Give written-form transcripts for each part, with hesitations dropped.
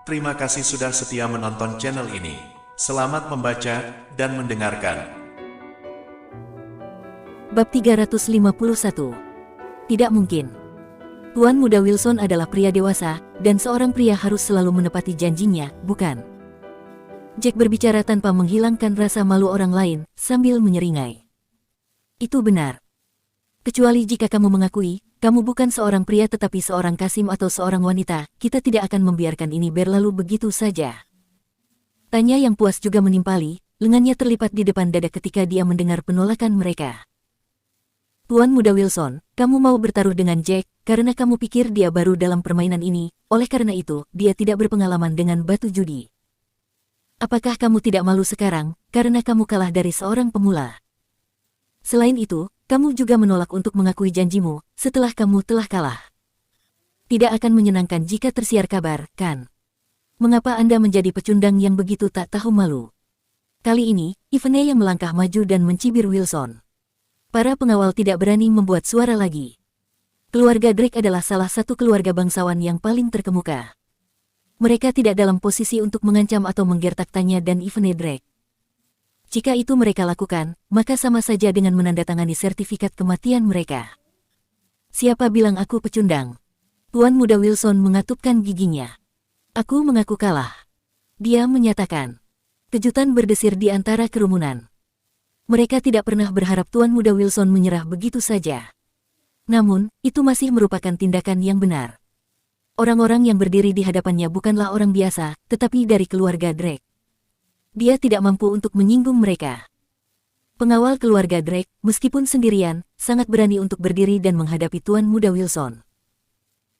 Terima kasih sudah setia menonton channel ini. Selamat membaca dan mendengarkan. Bab 351. Tidak mungkin. Tuan Muda Wilson adalah pria dewasa, dan seorang pria harus selalu menepati janjinya, bukan? Jack berbicara tanpa menghilangkan rasa malu orang lain, sambil menyeringai. Itu benar. Kecuali jika kamu mengakui, kamu bukan seorang pria tetapi seorang kasim atau seorang wanita, kita tidak akan membiarkan ini berlalu begitu saja. Tanya yang puas juga menimpali, lengannya terlipat di depan dada ketika dia mendengar penolakan mereka. Tuan Muda Wilson, kamu mau bertaruh dengan Jack, karena kamu pikir dia baru dalam permainan ini, oleh karena itu, dia tidak berpengalaman dengan batu judi. Apakah kamu tidak malu sekarang, karena kamu kalah dari seorang pemula? Selain itu, kamu juga menolak untuk mengakui janjimu, setelah kamu telah kalah. Tidak akan menyenangkan jika tersiar kabar, kan? Mengapa Anda menjadi pecundang yang begitu tak tahu malu? Kali ini, Ivene yang melangkah maju dan mencibir Wilson. Para pengawal tidak berani membuat suara lagi. Keluarga Drake adalah salah satu keluarga bangsawan yang paling terkemuka. Mereka tidak dalam posisi untuk mengancam atau menggertak Tanya dan Ivene Drake. Jika itu mereka lakukan, maka sama saja dengan menandatangani sertifikat kematian mereka. Siapa bilang aku pecundang? Tuan Muda Wilson mengatupkan giginya. Aku mengaku kalah. Dia menyatakan. Kejutan berdesir di antara kerumunan. Mereka tidak pernah berharap Tuan Muda Wilson menyerah begitu saja. Namun, itu masih merupakan tindakan yang benar. Orang-orang yang berdiri di hadapannya bukanlah orang biasa, tetapi dari keluarga Drake. Dia tidak mampu untuk menyinggung mereka. Pengawal keluarga Drake, meskipun sendirian, sangat berani untuk berdiri dan menghadapi Tuan Muda Wilson.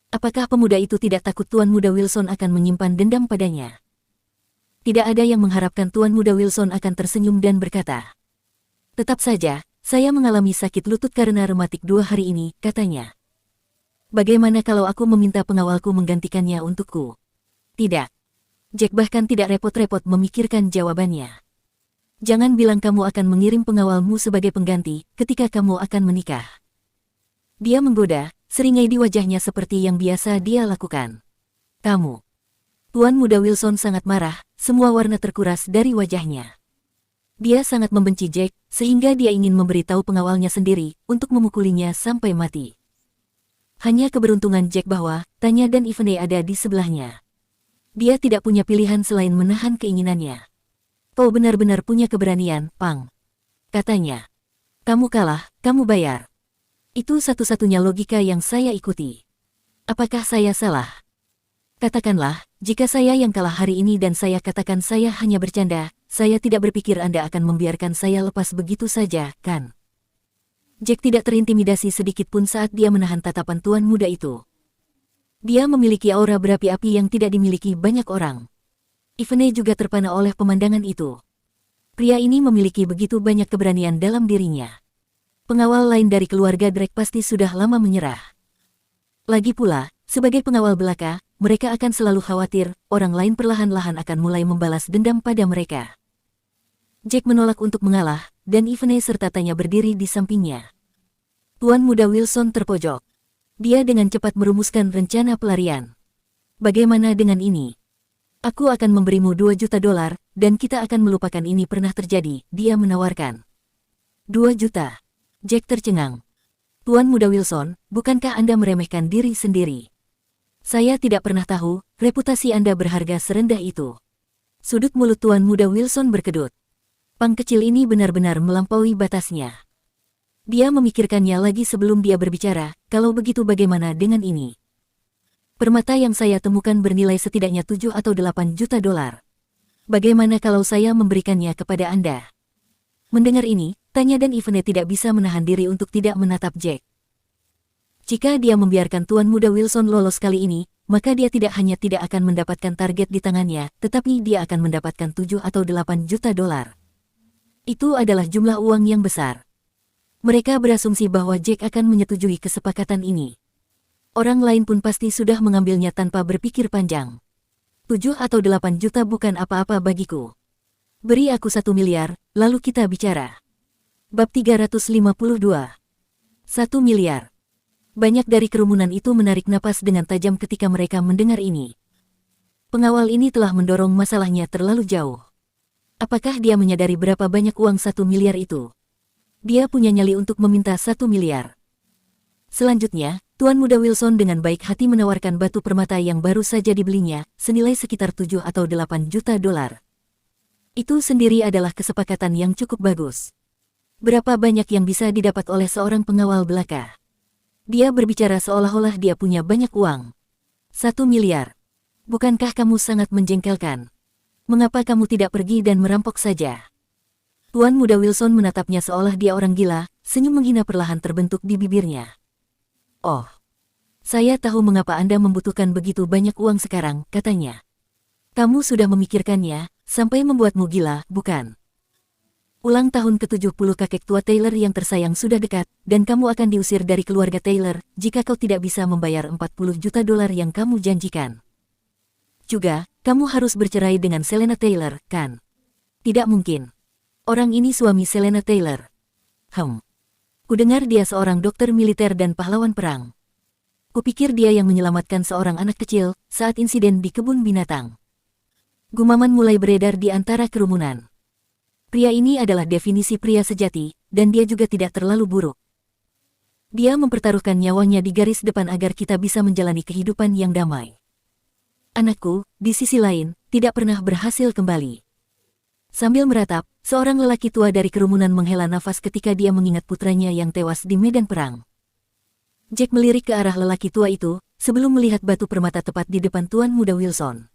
Apakah pemuda itu tidak takut Tuan Muda Wilson akan menyimpan dendam padanya? Tidak ada yang mengharapkan Tuan Muda Wilson akan tersenyum dan berkata, "Tetap saja, saya mengalami sakit lutut karena rematik 2 hari ini," katanya. "Bagaimana kalau aku meminta pengawalku menggantikannya untukku?" Tidak. Jack bahkan tidak repot-repot memikirkan jawabannya. "Jangan bilang kamu akan mengirim pengawalmu sebagai pengganti ketika kamu akan menikah." Dia menggoda, seringai di wajahnya seperti yang biasa dia lakukan. "Kamu." Tuan Muda Wilson sangat marah, semua warna terkuras dari wajahnya. Dia sangat membenci Jack, sehingga dia ingin memberitahu pengawalnya sendiri untuk memukulinya sampai mati. Hanya keberuntungan Jack bahwa Tanya dan Ivene ada di sebelahnya. Dia tidak punya pilihan selain menahan keinginannya. "Kau benar-benar punya keberanian, Pang," katanya. "Kamu kalah, kamu bayar." Itu satu-satunya logika yang saya ikuti. Apakah saya salah? Katakanlah, jika saya yang kalah hari ini dan saya katakan saya hanya bercanda, saya tidak berpikir Anda akan membiarkan saya lepas begitu saja, kan? Jack tidak terintimidasi sedikit pun saat dia menahan tatapan Tuan Muda itu. Dia memiliki aura berapi-api yang tidak dimiliki banyak orang. Ivene juga terpana oleh pemandangan itu. Pria ini memiliki begitu banyak keberanian dalam dirinya. Pengawal lain dari keluarga Drake pasti sudah lama menyerah. Lagi pula, sebagai pengawal belaka, mereka akan selalu khawatir, orang lain perlahan-lahan akan mulai membalas dendam pada mereka. Jack menolak untuk mengalah, dan Ivene serta Tanya berdiri di sampingnya. Tuan Muda Wilson terpojok. Dia dengan cepat merumuskan rencana pelarian. "Bagaimana dengan ini? Aku akan memberimu $2 juta, dan kita akan melupakan ini pernah terjadi," dia menawarkan. "2 juta? Jack tercengang. "Tuan Muda Wilson, bukankah Anda meremehkan diri sendiri? Saya tidak pernah tahu, reputasi Anda berharga serendah itu." Sudut mulut Tuan Muda Wilson berkedut. Pang kecil ini benar-benar melampaui batasnya. Dia memikirkannya lagi sebelum dia berbicara, "Kalau begitu bagaimana dengan ini? Permata yang saya temukan bernilai setidaknya $7 atau $8 juta. Bagaimana kalau saya memberikannya kepada Anda?" Mendengar ini, Tanya dan Ivene tidak bisa menahan diri untuk tidak menatap Jack. Jika dia membiarkan Tuan Muda Wilson lolos kali ini, maka dia tidak hanya tidak akan mendapatkan target di tangannya, tetapi dia akan mendapatkan $7 atau $8 juta. Itu adalah jumlah uang yang besar. Mereka berasumsi bahwa Jack akan menyetujui kesepakatan ini. Orang lain pun pasti sudah mengambilnya tanpa berpikir panjang. 7 atau 8 juta bukan apa-apa bagiku. Beri aku 1 miliar, lalu kita bicara. Bab 352. 1 miliar. Banyak dari kerumunan itu menarik napas dengan tajam ketika mereka mendengar ini. Pengawal ini telah mendorong masalahnya terlalu jauh. Apakah dia menyadari berapa banyak uang 1 miliar itu? Dia punya nyali untuk meminta 1 miliar. Selanjutnya, Tuan Muda Wilson dengan baik hati menawarkan batu permata yang baru saja dibelinya, senilai sekitar 7 atau 8 juta dolar. Itu sendiri adalah kesepakatan yang cukup bagus. Berapa banyak yang bisa didapat oleh seorang pengawal belaka? Dia berbicara seolah-olah dia punya banyak uang. 1 miliar. Bukankah kamu sangat menjengkelkan? Mengapa kamu tidak pergi dan merampok saja? Tuan Muda Wilson menatapnya seolah dia orang gila, senyum menghina perlahan terbentuk di bibirnya. Oh, saya tahu mengapa Anda membutuhkan begitu banyak uang sekarang, katanya. Kamu sudah memikirkannya, sampai membuatmu gila, bukan? Ulang tahun ke-70 kakek tua Taylor yang tersayang sudah dekat, dan kamu akan diusir dari keluarga Taylor, jika kau tidak bisa membayar 40 juta dolar yang kamu janjikan. Juga, kamu harus bercerai dengan Selena Taylor, kan? Tidak mungkin. Orang ini suami Selena Taylor. Kudengar dia seorang dokter militer dan pahlawan perang. Kupikir dia yang menyelamatkan seorang anak kecil saat insiden di kebun binatang. Gumaman mulai beredar di antara kerumunan. Pria ini adalah definisi pria sejati, dan dia juga tidak terlalu buruk. Dia mempertaruhkan nyawanya di garis depan agar kita bisa menjalani kehidupan yang damai. Anakku, di sisi lain, tidak pernah berhasil kembali. Sambil meratap, seorang lelaki tua dari kerumunan menghela nafas ketika dia mengingat putranya yang tewas di medan perang. Jack melirik ke arah lelaki tua itu, sebelum melihat batu permata tepat di depan Tuan Muda Wilson.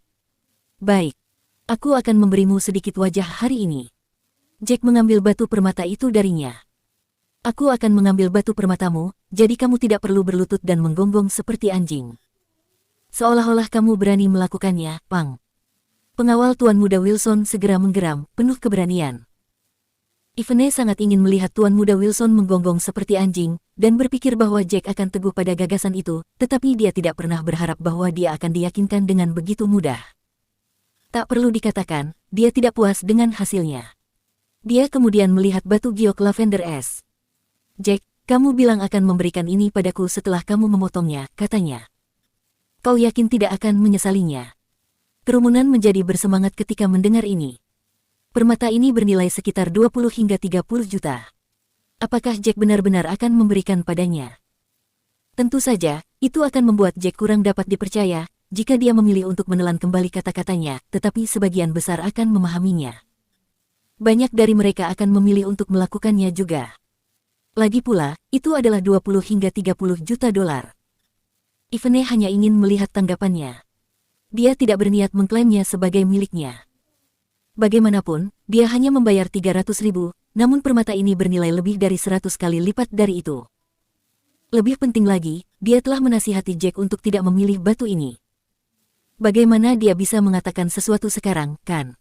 Baik, aku akan memberimu sedikit wajah hari ini. Jack mengambil batu permata itu darinya. Aku akan mengambil batu permatamu, jadi kamu tidak perlu berlutut dan menggonggong seperti anjing. Seolah-olah kamu berani melakukannya, Pang. Pengawal Tuan Muda Wilson segera menggeram, penuh keberanian. Ivene sangat ingin melihat Tuan Muda Wilson menggonggong seperti anjing, dan berpikir bahwa Jack akan teguh pada gagasan itu, tetapi dia tidak pernah berharap bahwa dia akan diyakinkan dengan begitu mudah. Tak perlu dikatakan, dia tidak puas dengan hasilnya. Dia kemudian melihat batu giok lavender es. Jack, kamu bilang akan memberikan ini padaku setelah kamu memotongnya, katanya. Kau yakin tidak akan menyesalinya? Kerumunan menjadi bersemangat ketika mendengar ini. Permata ini bernilai sekitar 20 hingga 30 juta. Apakah Jack benar-benar akan memberikan padanya? Tentu saja, itu akan membuat Jack kurang dapat dipercaya, jika dia memilih untuk menelan kembali kata-katanya, tetapi sebagian besar akan memahaminya. Banyak dari mereka akan memilih untuk melakukannya juga. Lagi pula, itu adalah 20 hingga 30 juta dolar. Ivene hanya ingin melihat tanggapannya. Dia tidak berniat mengklaimnya sebagai miliknya. Bagaimanapun, dia hanya membayar 300.000, namun permata ini bernilai lebih dari 100 kali lipat dari itu. Lebih penting lagi, dia telah menasihati Jack untuk tidak memilih batu ini. Bagaimana dia bisa mengatakan sesuatu sekarang, kan?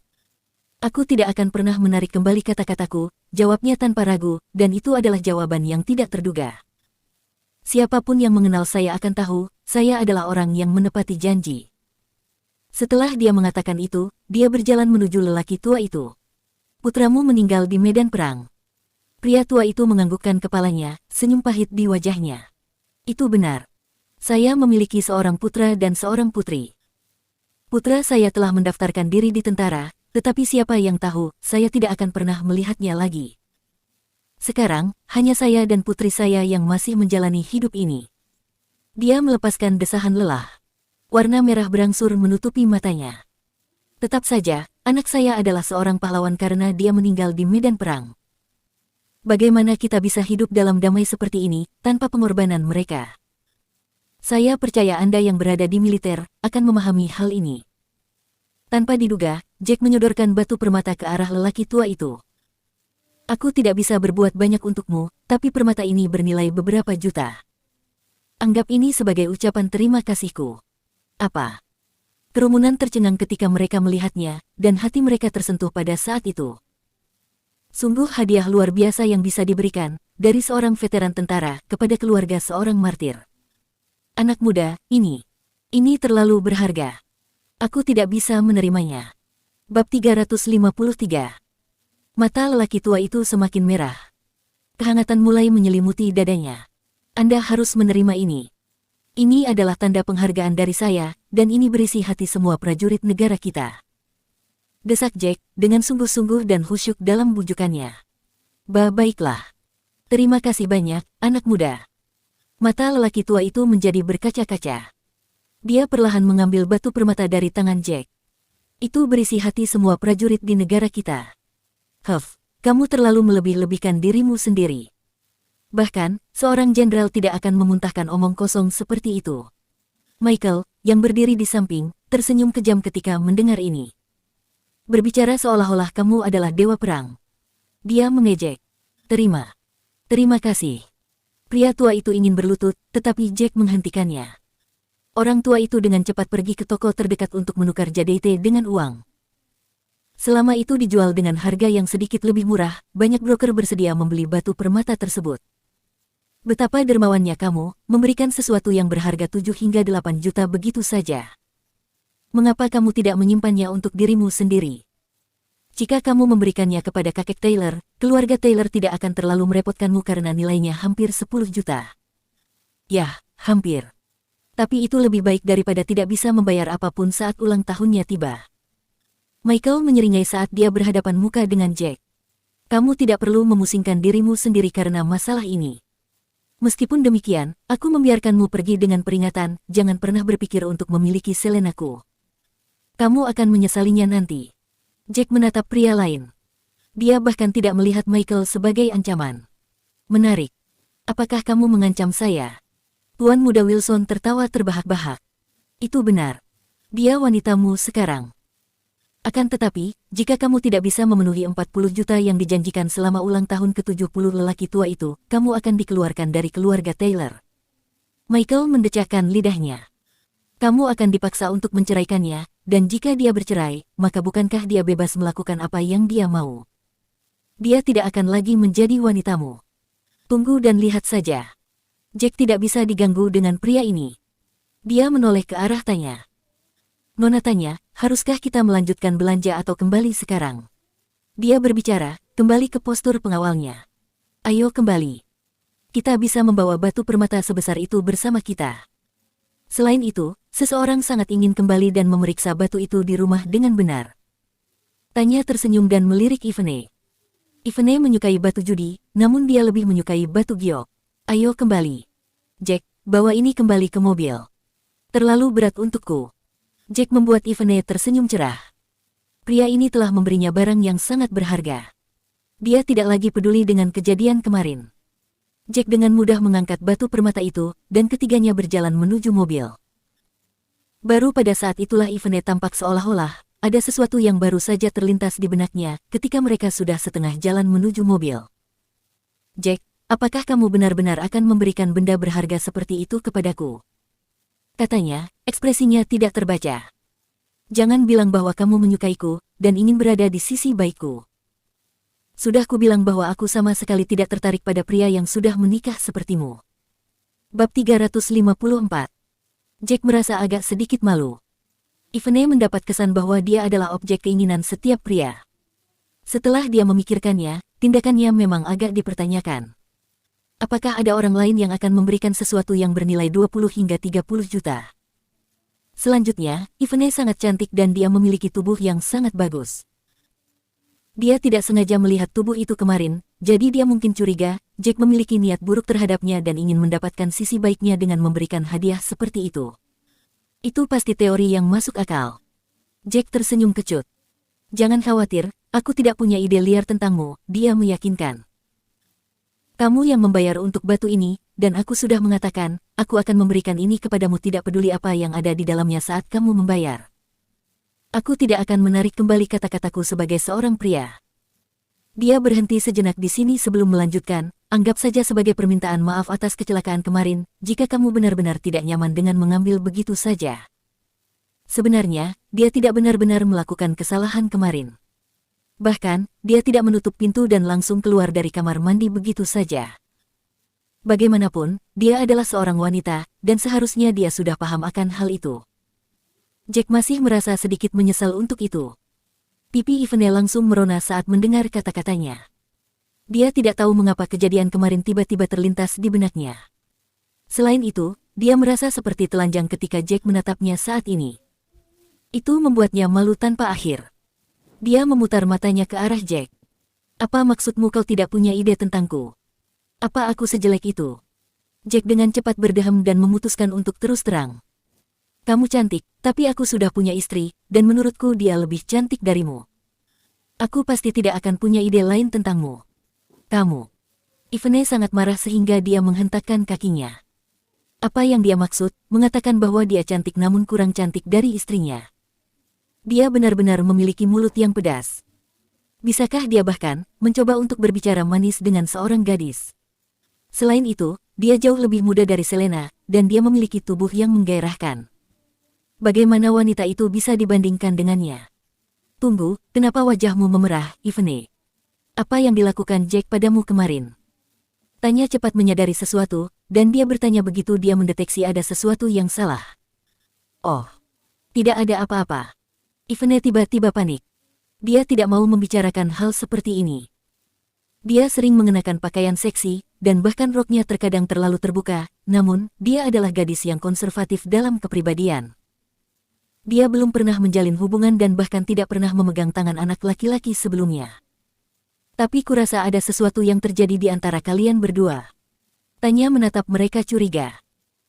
Aku tidak akan pernah menarik kembali kata-kataku, jawabnya tanpa ragu, dan itu adalah jawaban yang tidak terduga. Siapapun yang mengenal saya akan tahu, saya adalah orang yang menepati janji. Setelah dia mengatakan itu, dia berjalan menuju lelaki tua itu. Putramu meninggal di medan perang. Pria tua itu menganggukkan kepalanya, senyum pahit di wajahnya. Itu benar. Saya memiliki seorang putra dan seorang putri. Putra saya telah mendaftarkan diri di tentara, tetapi siapa yang tahu, saya tidak akan pernah melihatnya lagi. Sekarang, hanya saya dan putri saya yang masih menjalani hidup ini. Dia melepaskan desahan lelah. Warna merah berangsur menutupi matanya. Tetap saja, anak saya adalah seorang pahlawan karena dia meninggal di medan perang. Bagaimana kita bisa hidup dalam damai seperti ini, tanpa pengorbanan mereka? Saya percaya Anda yang berada di militer, akan memahami hal ini. Tanpa diduga, Jack menyodorkan batu permata ke arah lelaki tua itu. Aku tidak bisa berbuat banyak untukmu, tapi permata ini bernilai beberapa juta. Anggap ini sebagai ucapan terima kasihku. Apa? Kerumunan tercengang ketika mereka melihatnya, dan hati mereka tersentuh pada saat itu. Sungguh hadiah luar biasa yang bisa diberikan, dari seorang veteran tentara, kepada keluarga seorang martir. Anak muda, ini terlalu berharga. Aku tidak bisa menerimanya. Bab 353. Mata lelaki tua itu semakin merah. Kehangatan mulai menyelimuti dadanya. Anda harus menerima ini. Ini adalah tanda penghargaan dari saya, dan ini berisi hati semua prajurit negara kita. Desak Jack, dengan sungguh-sungguh dan khusyuk dalam bujukannya. Baiklah. Terima kasih banyak, anak muda. Mata lelaki tua itu menjadi berkaca-kaca. Dia perlahan mengambil batu permata dari tangan Jack. Itu berisi hati semua prajurit di negara kita. Huff, kamu terlalu melebih-lebihkan dirimu sendiri. Bahkan, seorang jenderal tidak akan memuntahkan omong kosong seperti itu. Michael, yang berdiri di samping, tersenyum kejam ketika mendengar ini. Berbicara seolah-olah kamu adalah dewa perang. Dia mengejek. Terima kasih. Pria tua itu ingin berlutut, tetapi Jack menghentikannya. Orang tua itu dengan cepat pergi ke toko terdekat untuk menukar JDT dengan uang. Selama itu dijual dengan harga yang sedikit lebih murah, banyak broker bersedia membeli batu permata tersebut. Betapa dermawannya kamu, memberikan sesuatu yang berharga 7 hingga 8 juta begitu saja. Mengapa kamu tidak menyimpannya untuk dirimu sendiri? Jika kamu memberikannya kepada kakek Taylor, keluarga Taylor tidak akan terlalu merepotkanmu karena nilainya hampir 10 juta. Yah, hampir. Tapi itu lebih baik daripada tidak bisa membayar apapun saat ulang tahunnya tiba. Michael menyeringai saat dia berhadapan muka dengan Jack. Kamu tidak perlu memusingkan dirimu sendiri karena masalah ini. Meskipun demikian, aku membiarkanmu pergi dengan peringatan, jangan pernah berpikir untuk memiliki Selenaku. Kamu akan menyesalinya nanti. Jack menatap pria lain. Dia bahkan tidak melihat Michael sebagai ancaman. Menarik. Apakah kamu mengancam saya? Tuan Muda Wilson tertawa terbahak-bahak. Itu benar. Dia wanitamu sekarang. Akan tetapi, jika kamu tidak bisa memenuhi 40 juta yang dijanjikan selama ulang tahun ke-70 lelaki tua itu, kamu akan dikeluarkan dari keluarga Taylor. Michael mendecakkan lidahnya. Kamu akan dipaksa untuk menceraikannya, dan jika dia bercerai, maka bukankah dia bebas melakukan apa yang dia mau? Dia tidak akan lagi menjadi wanitamu. Tunggu dan lihat saja. Jack tidak bisa diganggu dengan pria ini. Dia menoleh ke arah Tanya. Nona tanya, haruskah kita melanjutkan belanja atau kembali sekarang? Dia berbicara, kembali ke postur pengawalnya. Ayo kembali. Kita bisa membawa batu permata sebesar itu bersama kita. Selain itu, seseorang sangat ingin kembali dan memeriksa batu itu di rumah dengan benar. Tanya tersenyum dan melirik Ivene. Ivene menyukai batu judi, namun dia lebih menyukai batu giok. Ayo kembali. Jack, bawa ini kembali ke mobil. Terlalu berat untukku. Jack membuat Ivene tersenyum cerah. Pria ini telah memberinya barang yang sangat berharga. Dia tidak lagi peduli dengan kejadian kemarin. Jack dengan mudah mengangkat batu permata itu, dan ketiganya berjalan menuju mobil. Baru pada saat itulah Ivene tampak seolah-olah ada sesuatu yang baru saja terlintas di benaknya ketika mereka sudah setengah jalan menuju mobil. Jack, apakah kamu benar-benar akan memberikan benda berharga seperti itu kepadaku? Katanya, ekspresinya tidak terbaca. Jangan bilang bahwa kamu menyukaiku, dan ingin berada di sisi baikku. Sudah kubilang bahwa aku sama sekali tidak tertarik pada pria yang sudah menikah sepertimu. Bab 354. Jack merasa agak sedikit malu. Ivene mendapat kesan bahwa dia adalah objek keinginan setiap pria. Setelah dia memikirkannya, tindakannya memang agak dipertanyakan. Apakah ada orang lain yang akan memberikan sesuatu yang bernilai 20 hingga 30 juta? Selanjutnya, Ivene sangat cantik dan dia memiliki tubuh yang sangat bagus. Dia tidak sengaja melihat tubuh itu kemarin, jadi dia mungkin curiga, Jack memiliki niat buruk terhadapnya dan ingin mendapatkan sisi baiknya dengan memberikan hadiah seperti itu. Itu pasti teori yang masuk akal. Jack tersenyum kecut. Jangan khawatir, aku tidak punya ide liar tentangmu, dia meyakinkan. Kamu yang membayar untuk batu ini, dan aku sudah mengatakan, aku akan memberikan ini kepadamu tidak peduli apa yang ada di dalamnya saat kamu membayar. Aku tidak akan menarik kembali kata-kataku sebagai seorang pria. Dia berhenti sejenak di sini sebelum melanjutkan, anggap saja sebagai permintaan maaf atas kecelakaan kemarin, jika kamu benar-benar tidak nyaman dengan mengambil begitu saja. Sebenarnya, dia tidak benar-benar melakukan kesalahan kemarin. Bahkan, dia tidak menutup pintu dan langsung keluar dari kamar mandi begitu saja. Bagaimanapun, dia adalah seorang wanita, dan seharusnya dia sudah paham akan hal itu. Jack masih merasa sedikit menyesal untuk itu. Pipi Ivene langsung merona saat mendengar kata-katanya. Dia tidak tahu mengapa kejadian kemarin tiba-tiba terlintas di benaknya. Selain itu, dia merasa seperti telanjang ketika Jack menatapnya saat ini. Itu membuatnya malu tanpa akhir. Dia memutar matanya ke arah Jack. Apa maksudmu kau tidak punya ide tentangku? Apa aku sejelek itu? Jack dengan cepat berdehem dan memutuskan untuk terus terang. Kamu cantik, tapi aku sudah punya istri, dan menurutku dia lebih cantik darimu. Aku pasti tidak akan punya ide lain tentangmu. Kamu. Ivene sangat marah sehingga dia menghentakkan kakinya. Apa yang dia maksud, mengatakan bahwa dia cantik namun kurang cantik dari istrinya. Dia benar-benar memiliki mulut yang pedas. Bisakah dia bahkan mencoba untuk berbicara manis dengan seorang gadis? Selain itu, dia jauh lebih muda dari Selena, dan dia memiliki tubuh yang menggairahkan. Bagaimana wanita itu bisa dibandingkan dengannya? Tunggu, kenapa wajahmu memerah, Ivene? Apa yang dilakukan Jack padamu kemarin? Tanya cepat menyadari sesuatu, dan dia bertanya begitu dia mendeteksi ada sesuatu yang salah. Oh, tidak ada apa-apa. Ivene tiba-tiba panik. Dia tidak mau membicarakan hal seperti ini. Dia sering mengenakan pakaian seksi, dan bahkan roknya terkadang terlalu terbuka, namun, dia adalah gadis yang konservatif dalam kepribadian. Dia belum pernah menjalin hubungan dan bahkan tidak pernah memegang tangan anak laki-laki sebelumnya. Tapi kurasa ada sesuatu yang terjadi di antara kalian berdua. Tanya menatap mereka curiga.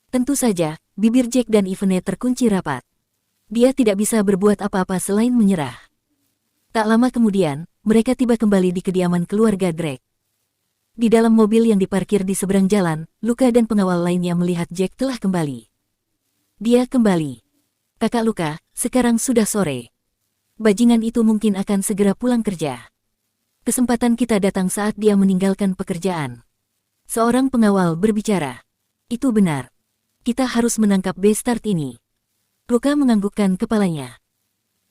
Tentu saja, bibir Jack dan Ivene terkunci rapat. Dia tidak bisa berbuat apa-apa selain menyerah. Tak lama kemudian, mereka tiba kembali di kediaman keluarga Drake. Di dalam mobil yang diparkir di seberang jalan, Luka dan pengawal lainnya melihat Jack telah kembali. Dia kembali. Kakak Luka, sekarang sudah sore. Bajingan itu mungkin akan segera pulang kerja. Kesempatan kita datang saat dia meninggalkan pekerjaan. Seorang pengawal berbicara. Itu benar. Kita harus menangkap bastard ini. Luka menganggukkan kepalanya.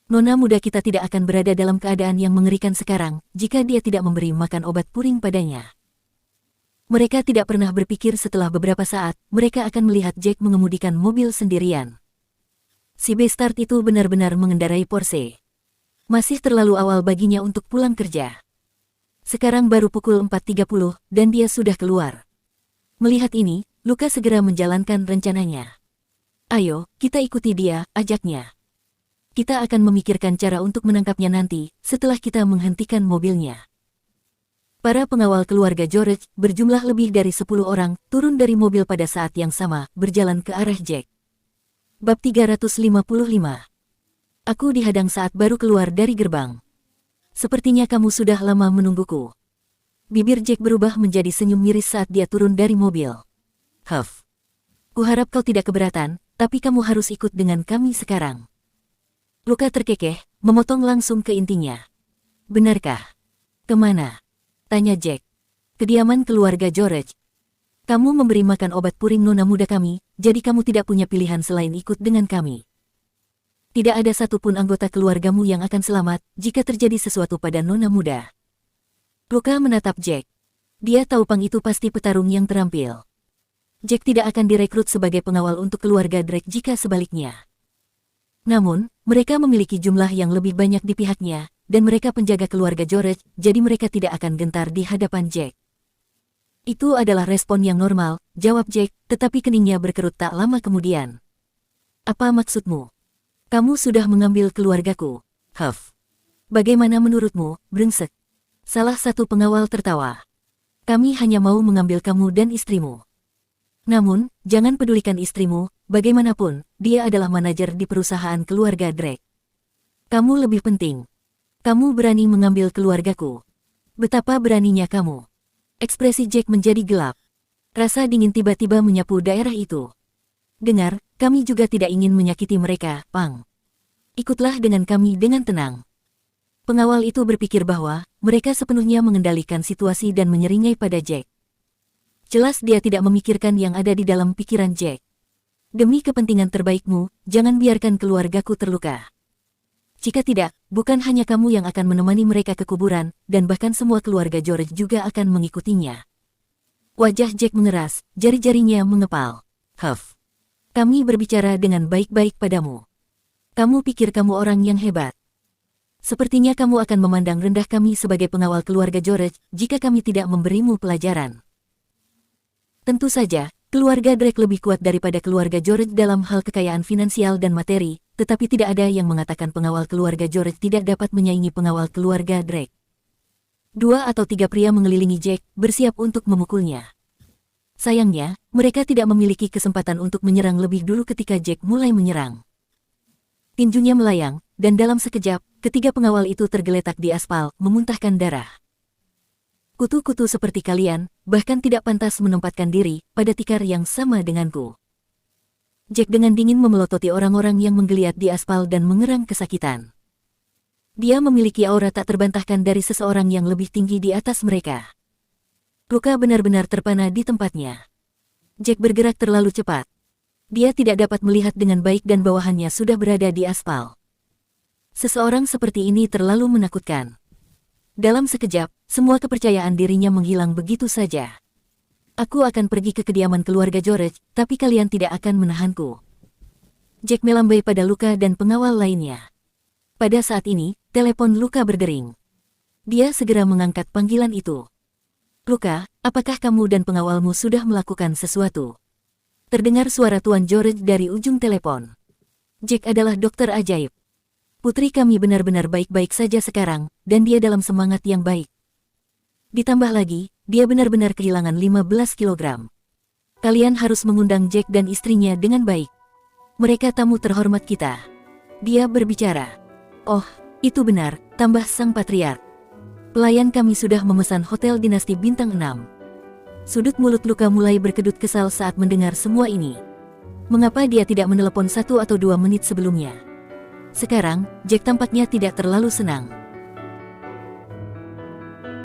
Nona muda kita tidak akan berada dalam keadaan yang mengerikan sekarang, jika dia tidak memberi makan obat puring padanya. Mereka tidak pernah berpikir setelah beberapa saat, mereka akan melihat Jack mengemudikan mobil sendirian. Si bastard itu benar-benar mengendarai Porsche. Masih terlalu awal baginya untuk pulang kerja. Sekarang baru pukul 4.30, dan dia sudah keluar. Melihat ini, Luka segera menjalankan rencananya. Ayo, kita ikuti dia, ajaknya. Kita akan memikirkan cara untuk menangkapnya nanti, setelah kita menghentikan mobilnya. Para pengawal keluarga George, berjumlah lebih dari 10 orang, turun dari mobil pada saat yang sama, berjalan ke arah Jack. Bab 355. Aku dihadang saat baru keluar dari gerbang. Sepertinya kamu sudah lama menungguku. Bibir Jack berubah menjadi senyum miris saat dia turun dari mobil. Huff. Kuharap kau tidak keberatan, tapi kamu harus ikut dengan kami sekarang. Luka terkekeh, memotong langsung ke intinya. Benarkah? Kemana? Tanya Jack. Kediaman keluarga George. Kamu memberi makan obat puring nona muda kami, jadi kamu tidak punya pilihan selain ikut dengan kami. Tidak ada satupun anggota keluargamu yang akan selamat jika terjadi sesuatu pada nona muda. Luka menatap Jack. Dia tahu Pang itu pasti petarung yang terampil. Jack tidak akan direkrut sebagai pengawal untuk keluarga Drake jika sebaliknya. Namun, mereka memiliki jumlah yang lebih banyak di pihaknya, dan mereka penjaga keluarga George, jadi mereka tidak akan gentar di hadapan Jack. Itu adalah respon yang normal, jawab Jack, tetapi keningnya berkerut tak lama kemudian. Apa maksudmu? Kamu sudah mengambil keluargaku. Huff. Bagaimana menurutmu, brengsek? Salah satu pengawal tertawa. Kami hanya mau mengambil kamu dan istrimu. Namun, jangan pedulikan istrimu, bagaimanapun, dia adalah manajer di perusahaan keluarga Drake. Kamu lebih penting. Kamu berani mengambil keluargaku. Betapa beraninya kamu. Ekspresi Jack menjadi gelap. Rasa dingin tiba-tiba menyapu daerah itu. Dengar, kami juga tidak ingin menyakiti mereka, Pang. Ikutlah dengan kami dengan tenang. Pengawal itu berpikir bahwa mereka sepenuhnya mengendalikan situasi dan menyeringai pada Jack. Jelas dia tidak memikirkan yang ada di dalam pikiran Jack. Demi kepentingan terbaikmu, jangan biarkan keluargaku terluka. Jika tidak, bukan hanya kamu yang akan menemani mereka ke kuburan, dan bahkan semua keluarga George juga akan mengikutinya. Wajah Jack mengeras, jari-jarinya mengepal. Huff. Kami berbicara dengan baik-baik padamu. Kamu pikir kamu orang yang hebat. Sepertinya kamu akan memandang rendah kami sebagai pengawal keluarga George, jika kami tidak memberimu pelajaran. Tentu saja, Keluarga Drake lebih kuat daripada keluarga George dalam hal kekayaan finansial dan materi, tetapi tidak ada yang mengatakan pengawal keluarga George tidak dapat menyaingi pengawal keluarga Drake. 2 atau 3 pria mengelilingi Jack, bersiap untuk memukulnya. Sayangnya, mereka tidak memiliki kesempatan untuk menyerang lebih dulu ketika Jack mulai menyerang. Tinjunya melayang, dan dalam sekejap, ketiga pengawal itu tergeletak di aspal, memuntahkan darah. Kutu-kutu seperti kalian, bahkan tidak pantas menempatkan diri pada tikar yang sama denganku. Jack dengan dingin memelototi orang-orang yang menggeliat di aspal dan mengerang kesakitan. Dia memiliki aura tak terbantahkan dari seseorang yang lebih tinggi di atas mereka. Luka benar-benar terpana di tempatnya. Jack bergerak terlalu cepat. Dia tidak dapat melihat dengan baik dan bawahannya sudah berada di aspal. Seseorang seperti ini terlalu menakutkan. Dalam sekejap, semua kepercayaan dirinya menghilang begitu saja. Aku akan pergi ke kediaman keluarga George, tapi kalian tidak akan menahanku. Jack melambai pada Luka dan pengawal lainnya. Pada saat ini, telepon Luka berdering. Dia segera mengangkat panggilan itu. Luka, apakah kamu dan pengawalmu sudah melakukan sesuatu? Terdengar suara Tuan George dari ujung telepon. Jack adalah dokter ajaib. Putri kami benar-benar baik-baik saja sekarang, dan dia dalam semangat yang baik. Ditambah lagi, dia benar-benar kehilangan 15 kilogram. Kalian harus mengundang Jack dan istrinya dengan baik. Mereka tamu terhormat kita. Dia berbicara. Oh, itu benar, tambah sang patriark. Pelayan kami sudah memesan hotel dinasti bintang 6. Sudut mulut Luka mulai berkedut kesal saat mendengar semua ini. Mengapa dia tidak menelepon 1 atau 2 menit sebelumnya? Sekarang, Jack tampaknya tidak terlalu senang.